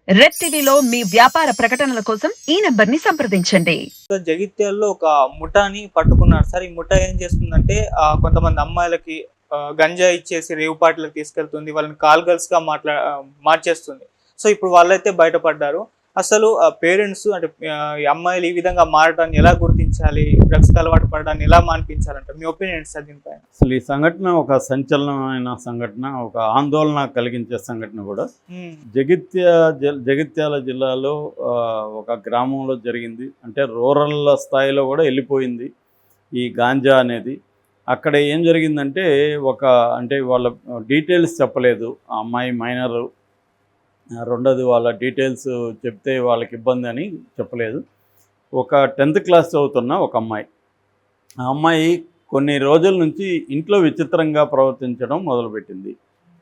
Red టీవీలో మీ వ్యాపార ప్రకటనల కోసం ఈ నంబర్ని సంప్రదించండి. జగిత్యాల్లో ఒక ముఠాని పట్టుకున్నారు సార్. ఈ ముఠా ఏం చేస్తుందంటే కొంతమంది అమ్మాయిలకి గంజాయి ఇచ్చేసి రేవు పార్టీలకు తీసుకెళ్తుంది. వాళ్ళని కాల్ గర్ల్స్‌గా మార్చేస్తుంది. సో, ఇప్పుడు వాళ్ళైతే బయటపడ్డారు. అసలు పేరెంట్స్ అంటే ఈ అమ్మాయిలు ఈ విధంగా మారడాన్ని ఎలా గుర్తించాలి? డ్రగ్స్‌కి అలవాటు పడడాన్ని ఎలా మాన్పించాలంటారు? మీ ఒపీనియన్ ఏంటి సార్ దీనిపైన? అసలు ఈ సంఘటన ఒక సంచలనమైన సంఘటన, ఒక ఆందోళన కలిగించే సంఘటన కూడా. హ్మ్. జగిత్యాల జిల్లాలో ఒక గ్రామంలో జరిగింది. అంటే రూరల్ స్థాయిలో కూడా వెళ్ళిపోయింది ఈ గాంజా అనేది. అక్కడ ఏం జరిగిందంటే అంటే వాళ్ళ డీటెయిల్స్ చెప్పలేదు. ఆ అమ్మాయి మైనరు. రెండోది వాళ్ళ డీటెయిల్స్ చెప్తే వాళ్ళకి ఇబ్బంది అని చెప్పలేదు. ఒక 10th క్లాస్ చదువుతున్న ఒక అమ్మాయి. ఆ అమ్మాయి కొన్ని రోజుల నుంచి ఇంట్లో విచిత్రంగా ప్రవర్తించడం మొదలుపెట్టింది.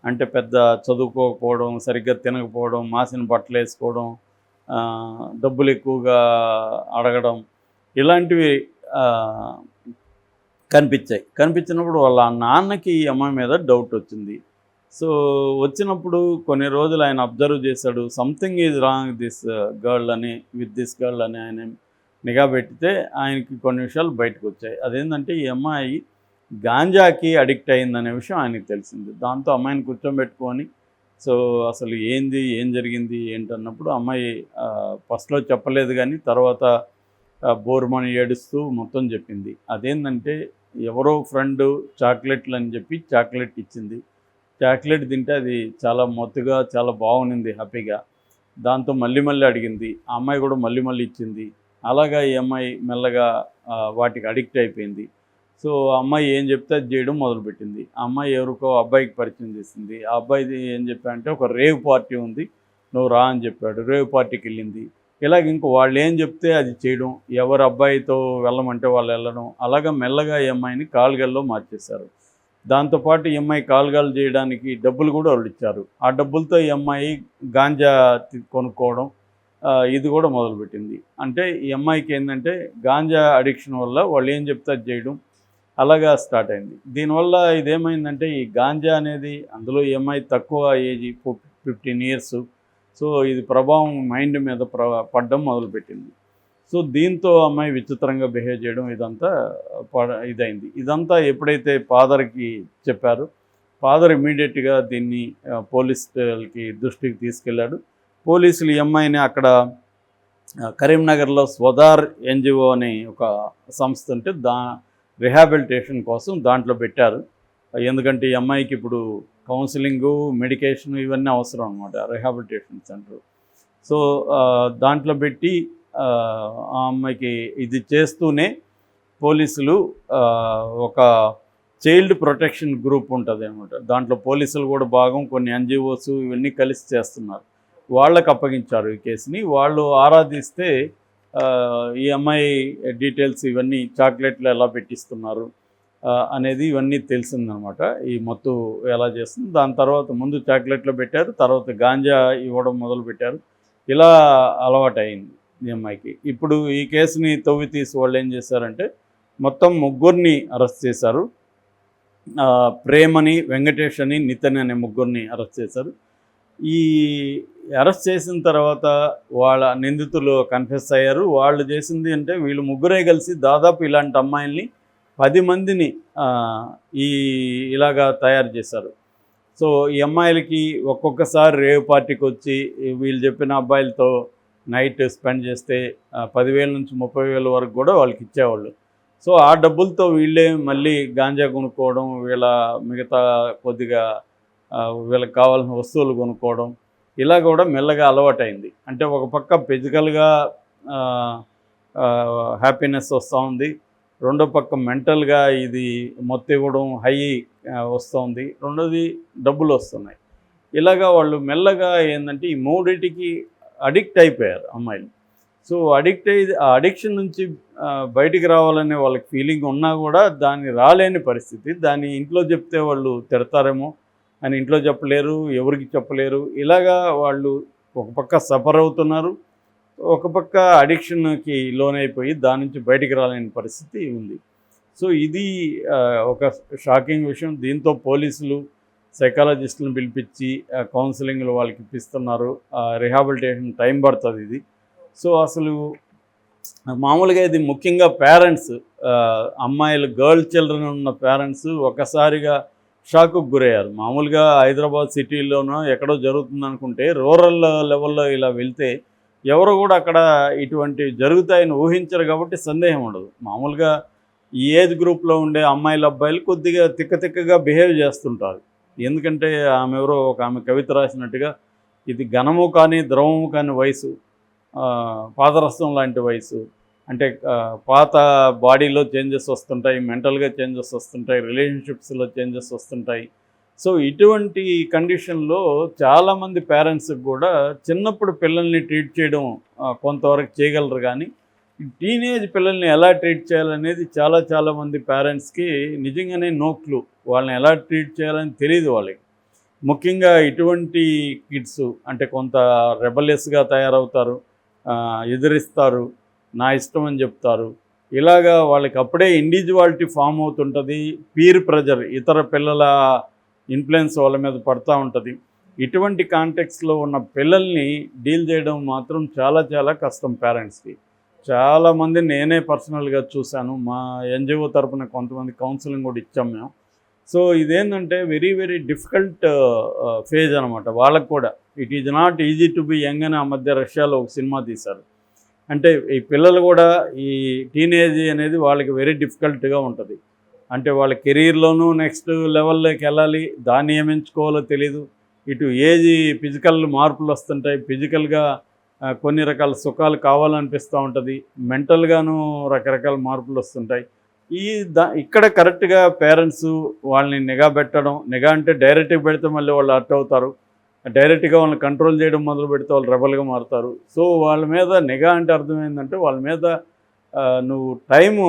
అంటే పెద్ద చదువుకోకపోవడం, సరిగ్గా తినకపోవడం, మాసిన బట్టలు వేసుకోవడం, డబ్బులు ఎక్కువగా అడగడం, ఇలాంటివి కనిపించినప్పుడు వాళ్ళ నాన్నకి ఈ అమ్మాయి మీద డౌట్ వచ్చింది. సో వచ్చినప్పుడు కొన్ని రోజులు ఆయన అబ్జర్వ్ చేశాడు. Something is wrong with this girl అని ఆయన నిఘా పెట్టితే ఆయనకి కొన్ని విషయాలు బయటకు వచ్చాయి. అదేంటంటే ఈ అమ్మాయి గాంజాకి అడిక్ట్ అయిందనే విషయం ఆయనకి తెలిసింది. దాంతో అమ్మాయిని కూర్చోబెట్టుకొని సో అసలు ఏం జరిగింది ఏంటన్నప్పుడు అమ్మాయి ఫస్ట్లో చెప్పలేదు, కానీ తర్వాత బోర్మని ఏడుస్తూ మొత్తం చెప్పింది. అదేంటంటే ఎవరో ఫ్రెండ్ చాక్లెట్లు అని చెప్పి చాక్లెట్ ఇచ్చింది. చాక్లెట్ తింటే అది చాలా మొత్తుగా చాలా బాగుంది, హ్యాపీగా. దాంతో మళ్ళీ అడిగింది. ఆ అమ్మాయి కూడా మళ్ళీ ఇచ్చింది. అలాగా ఈ అమ్మాయి మెల్లగా వాటికి అడిక్ట్ అయిపోయింది. సో ఆ అమ్మాయి ఏం చెప్తే అది చేయడం మొదలుపెట్టింది. ఆ అమ్మాయి ఎవరికో అబ్బాయికి పరిచయం చేసింది. ఆ అబ్బాయిది ఏం చెప్పాడంటే ఒక రేవ్ పార్టీ ఉంది, నువ్వు రా అని చెప్పాడు. రేవ్ పార్టీకి వెళ్ళింది. ఇలాగ ఇంకో వాళ్ళు ఏం చెప్తే అది చేయడం, ఎవరు అబ్బాయితో వెళ్ళమంటే వాళ్ళు వెళ్ళడం, అలాగా మెల్లగా ఈ అమ్మాయిని కాలుగల్లో మార్చేశారు. దాంతోపాటు ఈ అమ్మాయి కాలుగాలు చేయడానికి డబ్బులు కూడా వాళ్ళు ఇచ్చారు. ఆ డబ్బులతో ఈ అమ్మాయి గాంజా కొనుక్కోవడం ఇది కూడా మొదలుపెట్టింది. అంటే ఈ అమ్మాయికి ఏంటంటే గాంజా అడిక్షన్ వల్ల వాళ్ళు ఏం చెప్తే అది చేయడం అలాగా స్టార్ట్ అయింది. దీనివల్ల ఇదేమైందంటే ఈ గాంజా అనేది, అందులో ఈ అమ్మాయి తక్కువ ఏజ్, 15 years. సో ఇది ప్రభావం మైండ్ మీద పడడం మొదలుపెట్టింది. సో దీంతో అమ్మాయి విచిత్రంగా బిహేవ్ చేయడం ఇదంతా ఇదైంది. ఇదంతా ఎప్పుడైతే ఫాదర్కి చెప్పారో, ఫాదర్ ఇమీడియట్గా దీన్ని పోలీసులకి దృష్టికి తీసుకెళ్ళాడు. పోలీసులు ఈ అమ్మాయిని అక్కడ కరీంనగర్లో స్వదార్ NGO అనే ఒక సంస్థ ఉంటే రిహాబిలిటేషన్ కోసం దాంట్లో పెట్టారు. ఎందుకంటే ఈ అమ్మాయికి ఇప్పుడు కౌన్సిలింగు, మెడికేషన్ ఇవన్నీ అవసరం అనమాట, రిహాబిలిటేషన్ సెంటర్. సో దాంట్లో పెట్టి ఆ అమ్మాయికి ఇది చేస్తూనే పోలీసులు ఒక చైల్డ్ ప్రొటెక్షన్ గ్రూప్ ఉంటుంది అనమాట. దాంట్లో పోలీసులు కూడా భాగం, కొన్ని NGOs ఇవన్నీ కలిసి చేస్తున్నారు. వాళ్ళకు అప్పగించారు ఈ కేసుని. వాళ్ళు ఆరాధిస్తే ఈ అమ్మాయి డీటెయిల్స్ ఇవన్నీ, చాక్లెట్లు ఎలా పెట్టిస్తున్నారు అనేది ఇవన్నీ తెలిసిందనమాట. ఈ మొత్తం ఎలా చేస్తుంది. దాని తర్వాత ముందు చాక్లెట్లో పెట్టారు, తర్వాత గాంజా ఇవ్వడం మొదలుపెట్టారు. ఇలా అలవాటు అయింది ఈ అమ్మాయికి. ఇప్పుడు ఈ కేసుని తవ్వి తీసి వాళ్ళు ఏం చేశారంటే మొత్తం 3 అరెస్ట్ చేశారు. ప్రేమని, వెంకటేష్ అని, నితిన్ అనే 3 అరెస్ట్ చేశారు. ఈ అరెస్ట్ చేసిన తర్వాత వాళ్ళ నిందితులు కన్ఫెస్ అయ్యారు. వాళ్ళు చేసింది అంటే వీళ్ళు 3 కలిసి దాదాపు ఇలాంటి అమ్మాయిల్ని 10 మందిని ఇలాగా తయారు చేశారు. సో ఈ అమ్మాయిలకి ఒక్కొక్కసారి రేవ్ పార్టీకి వచ్చి వీళ్ళు చెప్పిన అబ్బాయిలతో నైట్ స్పెండ్ చేస్తే 10,000 నుంచి 30,000 వరకు కూడా వాళ్ళకి ఇచ్చేవాళ్ళు. సో ఆ డబ్బులతో వీళ్ళే మళ్ళీ గాంజా కొనుక్కోవడం, మిగతా కొద్దిగా వీళ్ళకి కావాల్సిన వస్తువులు కొనుక్కోవడం, ఇలా కూడా మెల్లగా అలవాటైంది. అంటే ఒక పక్క ఫిజికల్గా హ్యాపీనెస్ వస్తూ ఉంది, రెండో పక్క మెంటల్గా ఇది మొత్తం ఇవ్వడం, హై వస్తుంది, రెండోది డబ్బులు వస్తున్నాయి. ఇలాగా వాళ్ళు మెల్లగా ఏంటంటే ఈ 3టికి అడిక్ట్ అయిపోయారు అమ్మాయిలు. సో ఆ అడిక్షన్ నుంచి బయటికి రావాలనే వాళ్ళకి ఫీలింగ్ ఉన్నా కూడా దాన్ని రాలేని పరిస్థితి. దాన్ని ఇంట్లో చెప్తే వాళ్ళు తిడతారేమో అని ఇంట్లో చెప్పలేరు, ఎవరికి చెప్పలేరు. ఇలాగా వాళ్ళు ఒక పక్క సఫర్ అవుతున్నారు, ఒక పక్క అడిక్షన్కి లోనైపోయి దాని నుంచి బయటికి రాలేని పరిస్థితి ఉంది. సో ఇది ఒక షాకింగ్ విషయం. దీంతో పోలీసులు సైకాలజిస్టులను పిలిపించి కౌన్సిలింగ్లు వాళ్ళకి ఇప్పిస్తున్నారు. రిహాబిలిటేషన్ టైం పడుతుంది ఇది. సో అసలు మామూలుగా ఇది ముఖ్యంగా పేరెంట్స్, అమ్మాయిలు గర్ల్ చిల్డ్రన్ ఉన్న పేరెంట్స్ ఒకసారిగా షాక్కు గురయ్యారు. మామూలుగా హైదరాబాద్ సిటీలోనో ఎక్కడో జరుగుతుంది అనుకుంటే రూరల్ లెవెల్లో ఇలా వెళ్తే ఎవరు కూడా అక్కడ ఇటువంటి జరుగుతాయని ఊహించరు కాబట్టి సందేహం ఉండదు. మామూలుగా ఈ ఏజ్ గ్రూప్లో ఉండే అమ్మాయిలు అబ్బాయిలు కొద్దిగా తిక్కగా బిహేవ్ చేస్తుంటారు. ఎందుకంటే ఆమె కవిత రాసినట్టుగా ఇది ఘనము కానీ ద్రవము కాని వయసు, పాదరసం లాంటి వయసు. అంటే పాత బాడీలో చేంజెస్ వస్తుంటాయి, మెంటల్గా చేంజెస్ వస్తుంటాయి, రిలేషన్షిప్స్లో చేంజెస్ వస్తుంటాయి. సో ఇటువంటి కండిషన్లో చాలామంది పేరెంట్స్కి కూడా చిన్నప్పుడు పిల్లల్ని ట్రీట్ చేయడం కొంతవరకు చేయగలరు, కానీ టీనేజ్ పిల్లల్ని ఎలా ట్రీట్ చేయాలనేది చాలామంది పేరెంట్స్కి నిజంగానే నో క్లూ. వాళ్ళని ఎలా ట్రీట్ చేయాలని తెలియదు వాళ్ళకి. ముఖ్యంగా ఇటువంటి కిడ్స్ అంటే కొంత రెబలియస్గా తయారవుతారు, ఎదిరిస్తారు, నా ఇష్టం అని చెప్తారు. ఇలాగా వాళ్ళకి అప్పుడే ఇండివిజువాలిటీ ఫామ్ అవుతుంటుంది. పీర్ ప్రెజర్, ఇతర పిల్లల ఇన్ఫ్లుయెన్స్ వాళ్ళ మీద పడుతూ ఉంటుంది. ఇటువంటి కాంటెక్స్లో ఉన్న పిల్లల్ని డీల్ చేయడం మాత్రం చాలా కష్టం పేరెంట్స్కి. చాలామంది నేనే పర్సనల్గా చూశాను. మా ఎన్జిఓ తరపున కొంతమంది కౌన్సిలింగ్ కూడా ఇచ్చాం మేము. సో ఇదేంటంటే వెరీ డిఫికల్ట్ ఫేజ్ అనమాట వాళ్ళకు కూడా. It is not easy to be young అని ఆ మధ్య రష్యాలో ఒక సినిమా తీశారు. అంటే ఈ పిల్లలు కూడా ఈ టీనేజ్ అనేది వాళ్ళకి వెరీ డిఫికల్ట్గా ఉంటుంది. అంటే వాళ్ళ కెరీర్లోనూ నెక్స్ట్ లెవెల్లోకి వెళ్ళాలి, దాన్ని ఏమించుకోవాలో తెలీదు. ఇటు ఏజ్ ఫిజికల్ మార్పులు వస్తుంటాయి, ఫిజికల్గా కొన్ని రకాల సుఖాలు కావాలనిపిస్తూ ఉంటుంది, మెంటల్గాను రకరకాల మార్పులు వస్తుంటాయి. ఇక్కడ కరెక్ట్గా పేరెంట్స్ వాళ్ళని నిఘా పెట్టడం, నిఘా అంటే డైరెక్ట్గా పెడితే మళ్ళీ వాళ్ళు అర్ట్ అవుతారు, డైరెక్ట్గా వాళ్ళని కంట్రోల్ చేయడం మొదలు పెడితే వాళ్ళు రెబల్గా మారుతారు. సో వాళ్ళ మీద నిఘా అంటే అర్థం ఏంటంటే వాళ్ళ మీద నువ్వు టైము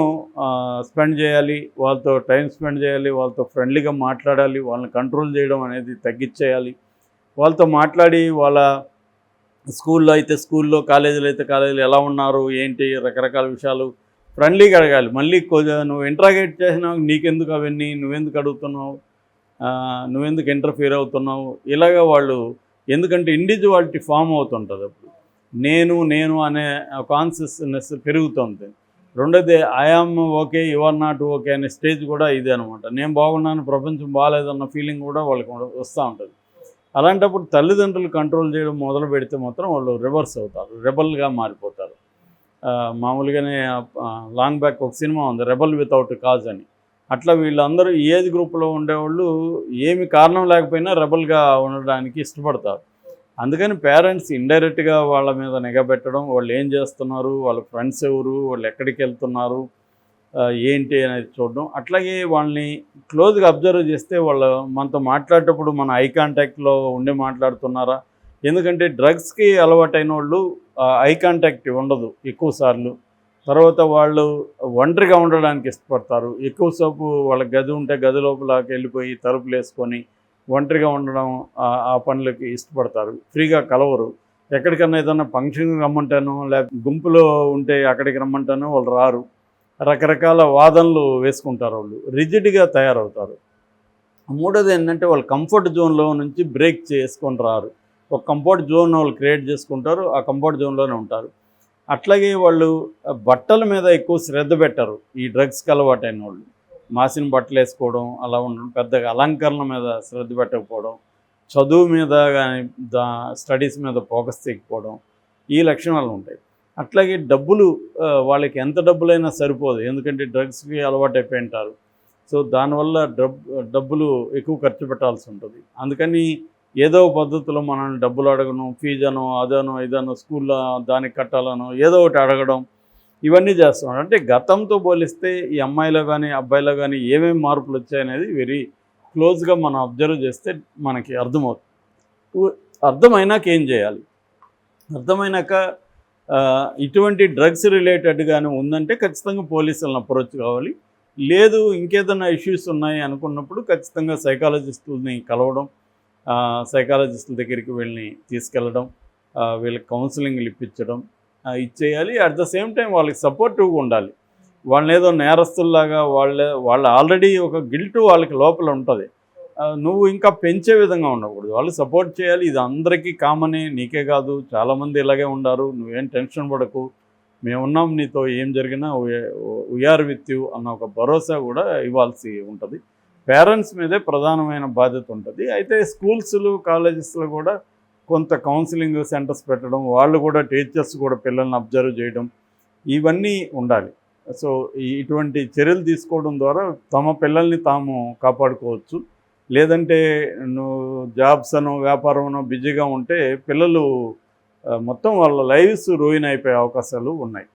స్పెండ్ చేయాలి, వాళ్ళతో టైం స్పెండ్ చేయాలి, వాళ్ళతో ఫ్రెండ్లీగా మాట్లాడాలి, వాళ్ళని కంట్రోల్ చేయడం అనేది తగ్గించేయాలి. వాళ్ళతో మాట్లాడి వాళ్ళ స్కూల్లో అయితే స్కూల్లో, కాలేజీలో అయితే కాలేజీలో ఎలా ఉన్నారు ఏంటి రకరకాల విషయాలు ఫ్రెండ్లీగా అడగాలి. మళ్ళీ నువ్వు ఇంట్రాగేట్ చేసినావు, నీకెందుకు అవన్నీ, నువ్వెందుకు అడుగుతున్నావు, నువ్వెందుకు ఇంటర్ఫియర్ అవుతున్నావు, ఇలాగా వాళ్ళు. ఎందుకంటే ఇండివిజువాలిటీ ఫామ్ అవుతుంటుంది. అప్పుడు నేను అనే కాన్షియస్నెస్ పెరుగుతుంది. రెండోది I am okay, you are not okay అనే స్టేజ్ కూడా ఇదే అనమాట. నేను బాగున్నాను, ప్రపంచం బాగాలేదన్న ఫీలింగ్ కూడా వాళ్ళకి వస్తూ ఉంటుంది. అలాంటప్పుడు తల్లిదండ్రులు కంట్రోల్ చేయడం మొదలు పెడితే మాత్రం వాళ్ళు రివర్స్ అవుతారు, రెబల్గా మారిపోతారు. మామూలుగానే లాంగ్ బ్యాక్ ఒక సినిమా ఉంది, రెబల్ వితౌట్ కాజ్ అని. అట్లా వీళ్ళందరూ ఈ ఏజ్ గ్రూప్లో ఉండేవాళ్ళు ఏమి కారణం లేకపోయినా రెబల్గా ఉండడానికి ఇష్టపడతారు. అందుకని పేరెంట్స్ ఇండైరెక్ట్గా వాళ్ళ మీద నిఘా పెట్టడం, వాళ్ళు ఏం చేస్తున్నారు, వాళ్ళ ఫ్రెండ్స్ ఎవరు, వాళ్ళు ఎక్కడికి వెళ్తున్నారు, ఏంటి అనేది చూడడం. అట్లాగే వాళ్ళని క్లోజ్గా అబ్జర్వ్ చేస్తే వాళ్ళు మనతో మాట్లాడేటప్పుడు మన ఐ కాంటాక్ట్లో ఉండి మాట్లాడుతున్నారా. ఎందుకంటే డ్రగ్స్కి అలవాటైన వాళ్ళు ఐ కాంటాక్ట్ ఉండదు ఎక్కువ సార్లు. తర్వాత వాళ్ళు ఒంటరిగా ఉండడానికి ఇష్టపడతారు. ఎక్కువసేపు వాళ్ళ గది ఉంటే గది లోపలకి వెళ్ళిపోయి తలుపులు వేసుకొని ఒంటరిగా ఉండడం, ఆ పనులకి ఇష్టపడతారు. ఫ్రీగా కలవరు. ఎక్కడికన్నా ఏదన్నా ఫంక్షన్కి రమ్మంటాను, లేకపోతే గుంపులో ఉంటే అక్కడికి రమ్మంటాను, వాళ్ళు రారు. రకరకాల వాదనలు వేసుకుంటారు, వాళ్ళు రిజిడ్గా తయారవుతారు. మూడోది ఏంటంటే వాళ్ళు కంఫర్ట్ జోన్లో నుంచి బ్రేక్ చేసుకొని రారు. ఒక కంఫర్ట్ జోన్ వాళ్ళు క్రియేట్ చేసుకుంటారు, ఆ కంఫర్ట్ జోన్లోనే ఉంటారు. అట్లాగే వాళ్ళు బట్టల మీద ఎక్కువ శ్రద్ధ పెట్టరు. ఈ డ్రగ్స్కి అలవాటైన వాళ్ళు మాసిన బట్టలు వేసుకోవడం, అలా ఉండడం, పెద్దగా అలంకరణ మీద శ్రద్ధ పెట్టకపోవడం, చదువు మీద కానీ స్టడీస్ మీద ఫోకస్ చేయకపోవడం, ఈ లక్షణాలు ఉంటాయి. అట్లాగే డబ్బులు, వాళ్ళకి ఎంత డబ్బులైనా సరిపోదు, ఎందుకంటే డ్రగ్స్కి అలవాటు అయిపోయి ఉంటారు. సో దానివల్ల డబ్బులు ఎక్కువ ఖర్చు పెట్టాల్సి ఉంటుంది. అందుకని ఏదో పద్ధతిలో మనల్ని డబ్బులు అడగడం, ఫీజునో అదనో ఇదనో స్కూల్లో దానికి కట్టాలనో ఏదో ఒకటి అడగడం, ఇవన్నీ చేస్తున్నాడు. అంటే గతంతో పోలిస్తే ఈ అమ్మాయిలో కానీ అబ్బాయిలో కానీ ఏమేమి మార్పులు వచ్చాయనేది వెరీ క్లోజ్గా మనం అబ్జర్వ్ చేస్తే మనకి అర్థమవుతుంది. అర్థమైనాక ఏం చేయాలి, అర్థమైనాక ఇటువంటి డ్రగ్స్ రిలేటెడ్గానే ఉందంటే ఖచ్చితంగా పోలీసులను అప్రోచ్ కావాలి. లేదు ఇంకేదైనా ఇష్యూస్ ఉన్నాయి అనుకున్నప్పుడు ఖచ్చితంగా సైకాలజిస్టులని కలవడం, సైకాలజిస్టుల దగ్గరికి వీళ్ళని తీసుకెళ్ళడం, వీళ్ళకి కౌన్సిలింగ్లు ఇప్పించడం ఇచ్చేయాలి. అట్ ద సేమ్ టైం వాళ్ళకి సపోర్టివ్గా ఉండాలి. వాళ్ళని ఏదో నేరస్తుల్లాగా వాళ్ళ ఆల్రెడీ ఒక గిల్ట్ వాళ్ళకి లోపల ఉంటుంది. నువ్వు ఇంకా పెంచే విధంగా ఉండకూడదు. వాళ్ళు సపోర్ట్ చేయాలి. ఇది అందరికీ కామనే, నీకే కాదు, చాలామంది ఇలాగే ఉండారు, నువ్వేం టెన్షన్ పడకు, మేమున్నాం నీతో, ఏం జరిగినా వీఆర్ విత్ యూ అన్న ఒక భరోసా కూడా ఇవ్వాల్సి ఉంటుంది. పేరెంట్స్ మీదే ప్రధానమైన బాధ్యత ఉంటుంది. అయితే స్కూల్స్లు కాలేజెస్లో కూడా కొంత కౌన్సిలింగ్ సెంటర్స్ పెట్టడం, వాళ్ళు కూడా టీచర్స్ కూడా పిల్లల్ని అబ్జర్వ్ చేయడం, ఇవన్నీ ఉండాలి. సో ఇటువంటి చర్యలు తీసుకోవడం ద్వారా తమ పిల్లల్ని తాము కాపాడుకోవచ్చు. లేదంటే నువ్వు జాబ్స్ అనో వ్యాపారం అనో బిజీగా ఉంటే పిల్లలు మొత్తం వాళ్ళ లైఫ్స్ రూయిన్ అయిపోయే అవకాశాలు ఉన్నాయి.